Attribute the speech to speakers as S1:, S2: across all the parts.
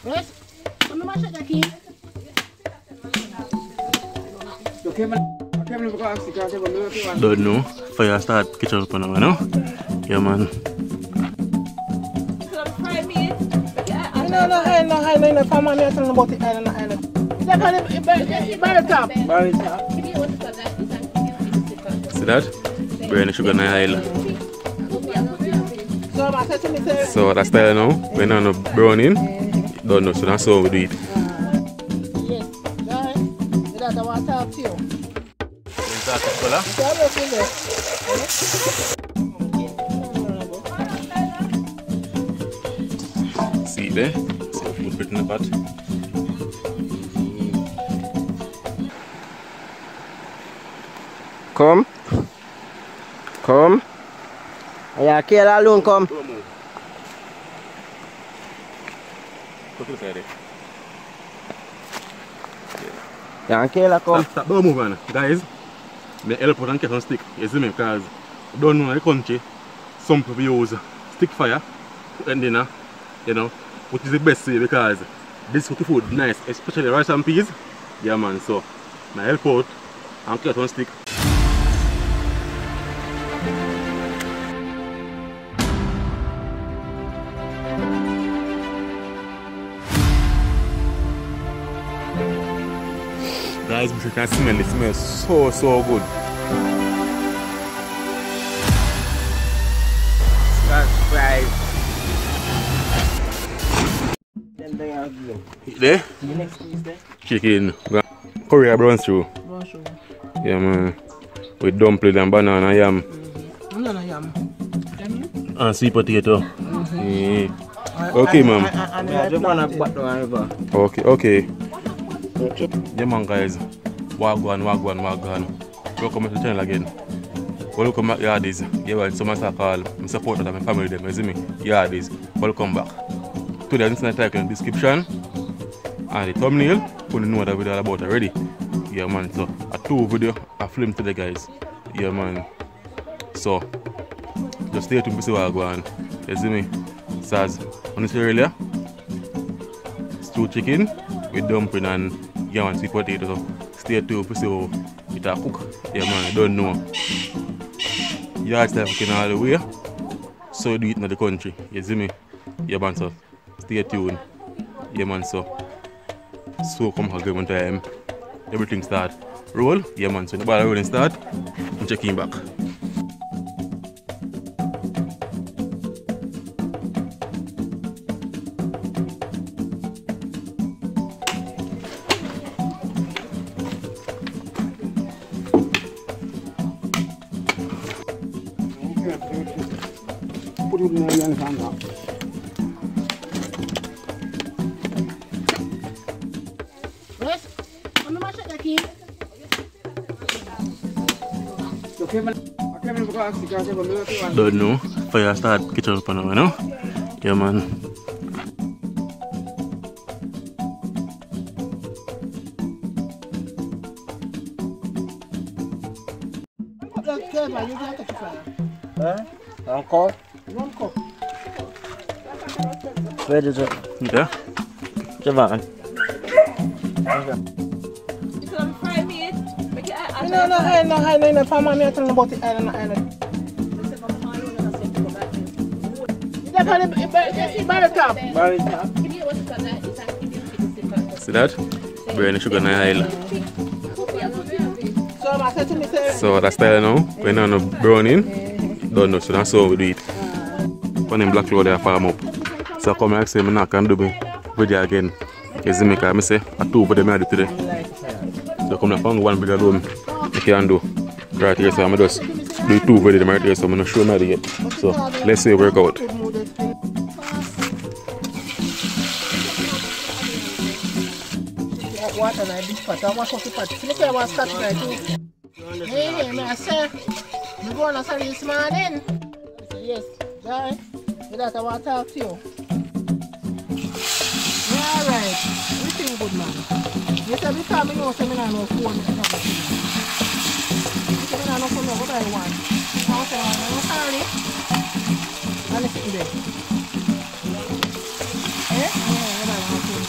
S1: Yes. I'm going to check the key.
S2: Don't know. Fire start kitchen up now, you know? Yeah, man.
S1: No, for mommy, I'm talking about the island. It's like a barrel top.
S2: See that? Burn the sugar in the oil. So that's style now. When I'm not browning, don't know, so that's how we do it.
S1: Yes, guys. That's what I talk to you.
S2: See there? See the food in the pot.
S3: Come. Come. Yeah, kill alone, come. Yeah, kill come.
S2: Stop, don't move on. Guys, the help out and catch on stick. You see me? Because you don't know in the country, some people use stick fire and dinner, you know, which is the best way because this cookie food nice, especially rice and peas. Yeah man, so I help out and catch on stick. Guys, you can smell it. It smells so good.
S3: That's right.
S2: There?
S1: The next piece there.
S2: Chicken. Korea brown stew. Yeah man. With dumpling and banana yam.
S1: Banana yam.
S2: And sweet potato. Yeah. Okay ma'am. Okay. Yeah man guys, wagwan. Welcome to the channel again. Welcome back Yardies. Yeah well, someone start call me support my family them, you see me? Yardies. Welcome back. To the internet type in the description and the thumbnail, you know what the video all about already. Yeah man, so a 2 video I film today guys. Yeah man. So just stay tuned to see what I go on. You see me? So as I said earlier, stew chicken with dumpling and yam and sweet potato. So stay tuned to see how it a cook. Yeah man, I don't know. Yard style cooking all the way. So you do it in the country. You see me? Yeah man, so stay tuned. Yeah man, so come again time. Everything start roll. Yeah man, so the ball rolling start. I'm checking back.
S1: Put it in the young hand now. Yes, I'm going to check the key.
S2: Don't know. Fire start kitchen up now, you know? Yeah man.
S3: Uncle?
S1: 1 cup.
S3: Where is it?
S2: Yeah?
S3: Javon.
S1: No, for mommy, I'm talking about the island. It's like a barrel top.
S2: See that? Burn the sugar in the oil. So that's style now. When I'm not browning, don't know, so that's how we do it. When I'm black cloud, I farm up. So come and say, I'm not going to do the video again. You see me, because I say, I 2 for them I do today. So come and find 1 video alone. You can do. Right here, so I'm just do 2 for them right here, so I'm not sure how to yet. So let's see work out.
S1: Water in this pot, I wash off the pot. Look at what's catching right too. Hey, I say, I'm going to say this morning. I say, yes, guy, that's what I talk to you. Yeah, right. Everything good, man. Yes, every time I know something I know phone. I know phone, what I want. I say, I'm sorry. And it's in there. Eh? Yeah, what I want to.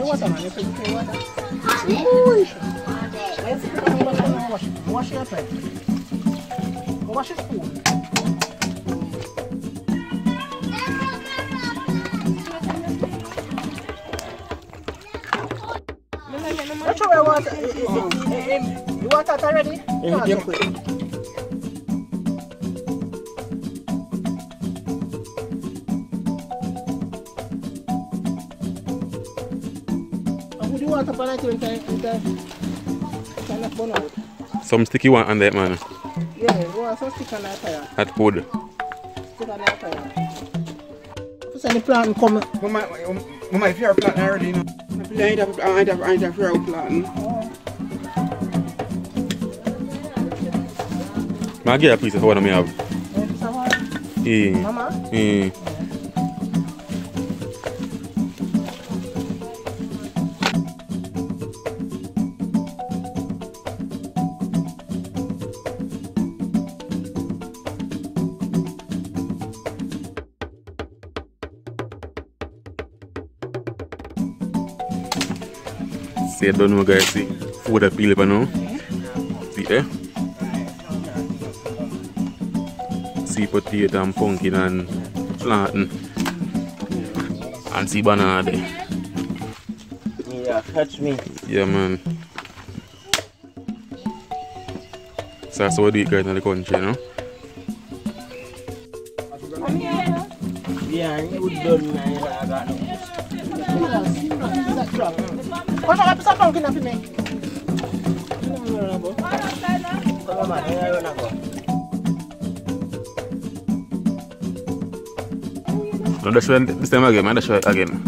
S1: Water, man. You put water. Wash your plate. Wash your spoon. Let's try water. You want that already?
S3: Yeah.
S2: Some sticky one on that, man.
S1: Yeah, go on some stick on that fire.
S2: At powder.
S1: Stick on that fire. If any plant come.
S4: Mama, if you're planting already, you know. I ain't have your planting.
S2: I get a piece of what I may have. Yeah.
S1: Mama?
S2: Yeah. See, I don't know, guys. See, food I peel up now. See, see potato and pumpkin and plantain. And see banana there.
S3: Yeah, catch me.
S2: Yeah, man. So that's what they do guys in the country, you know?
S3: Yeah, you done, man. I got no.
S1: What's up, some pumpkin up in me?
S2: No, that's why this time again, man. That's why again.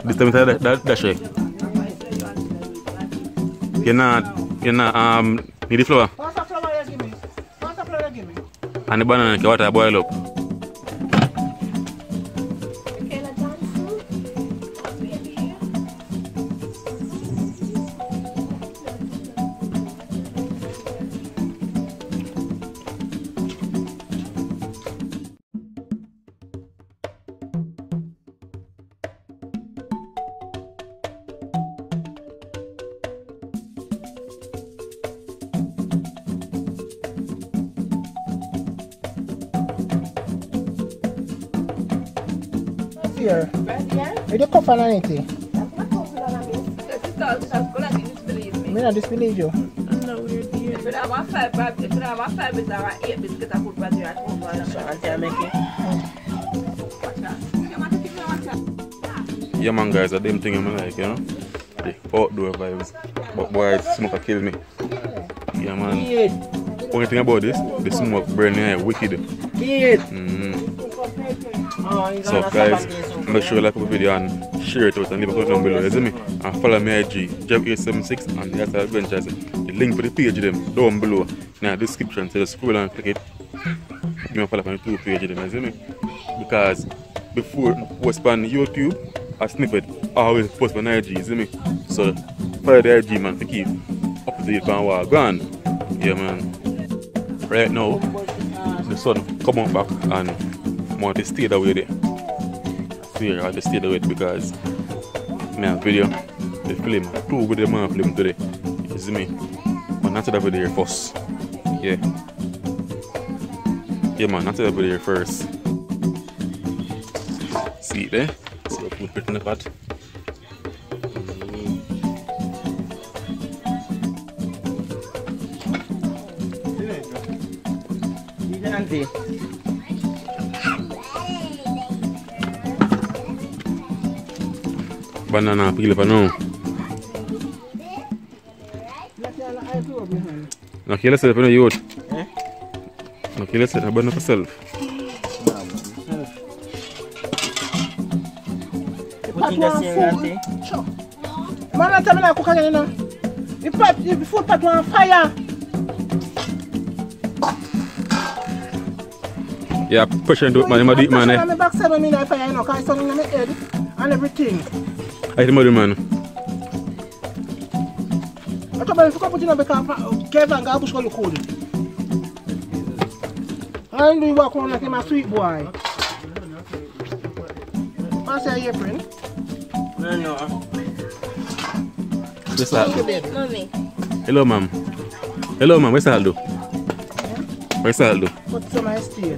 S2: This time that's why. You need the flour.
S1: What's the flour you give me? What's the flour you give me?
S2: And the banana, the water boil up.
S1: Here. With the cup and anything. I don't disbelieve you.
S5: No, we're dear. If I have 5 bits or 8 bits, I put back here at home. So I'll make it.
S2: Yeah, man, guys, that's the thing I like, you know? The outdoor vibes. But boy, smoke kill me. Yeah, man. Only thing about this, the smoke burning here wicked. So guys, make sure you like the video and share it out and leave a comment down below, you see me? And follow me IG, Jeff876 and the other adventures. The link for the page them down below in the description, so just scroll and click it. Give me a follow on the 2 page them, you see me? Because before post on YouTube, a snippet, I always post on IG, you see me? So follow the IG, man, to keep up to date on what gone. Yeah, man. Right now, the sun come on back and I want to stay that way there. I swear I have to stay that way because I have video, the film, 2 video man film today. You see me? But not to that video first. Yeah. Yeah, man, not to that video first. See it there? See I put it in the pot. banana peel for now. No kill yourself, no youth. No kill yourself, no burn up yourself.
S3: Put in the same auntie.
S1: Sure. Man, I tell me not cook again, you know. The food pot on fire.
S2: Yeah, pressure into it, man. You might do it, man.
S1: I'm backside of me now, fire, you know, because it's on in my head and everything.
S2: I think about it, man.
S1: I thought if you put in a because Kevin got push you cold. I do walk around like a sweet boy. I say, your friend.
S3: No.
S2: What's that?
S5: Mommy.
S2: Hello, ma'am. Hello, ma'am. What's that do? What's that do?
S1: Put some ice tea.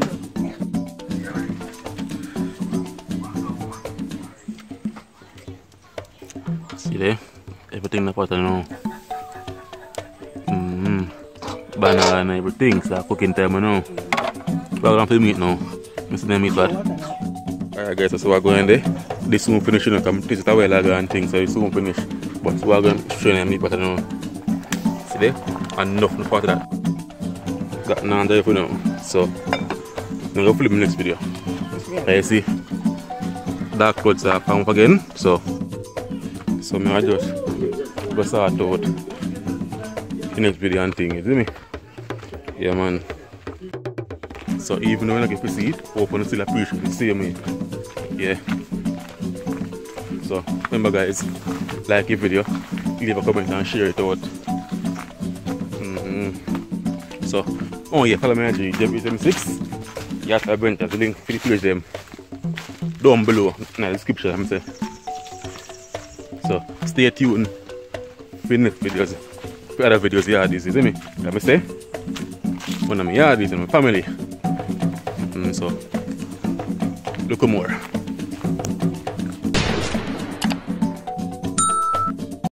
S2: See there? Everything in the pot now. Banana and everything. So cooking time now. We're going to meat now. Mr. the meat bad. Alright guys, so we're going there. This soon finish, you know, come taste it away like and things, so it's soon finish. But we're going to show you the meat butter now. See there? And enough part of that. Got none there for now. So I'm going to flip the next video. You see? Dark clothes are come up again. So I just go start out the next video and thing, you see me? Yeah man. So even when I get to see it, open still appreciate the same way. Yeah. So remember guys, like the video, leave a comment and share it out. So oh yeah, follow me on JB76. You have to have the link for the page them down below in the description, I'm saying. So stay tuned for the next videos. For other videos, yeah, this is me. Let me say, one of my yardies and my family. So look more.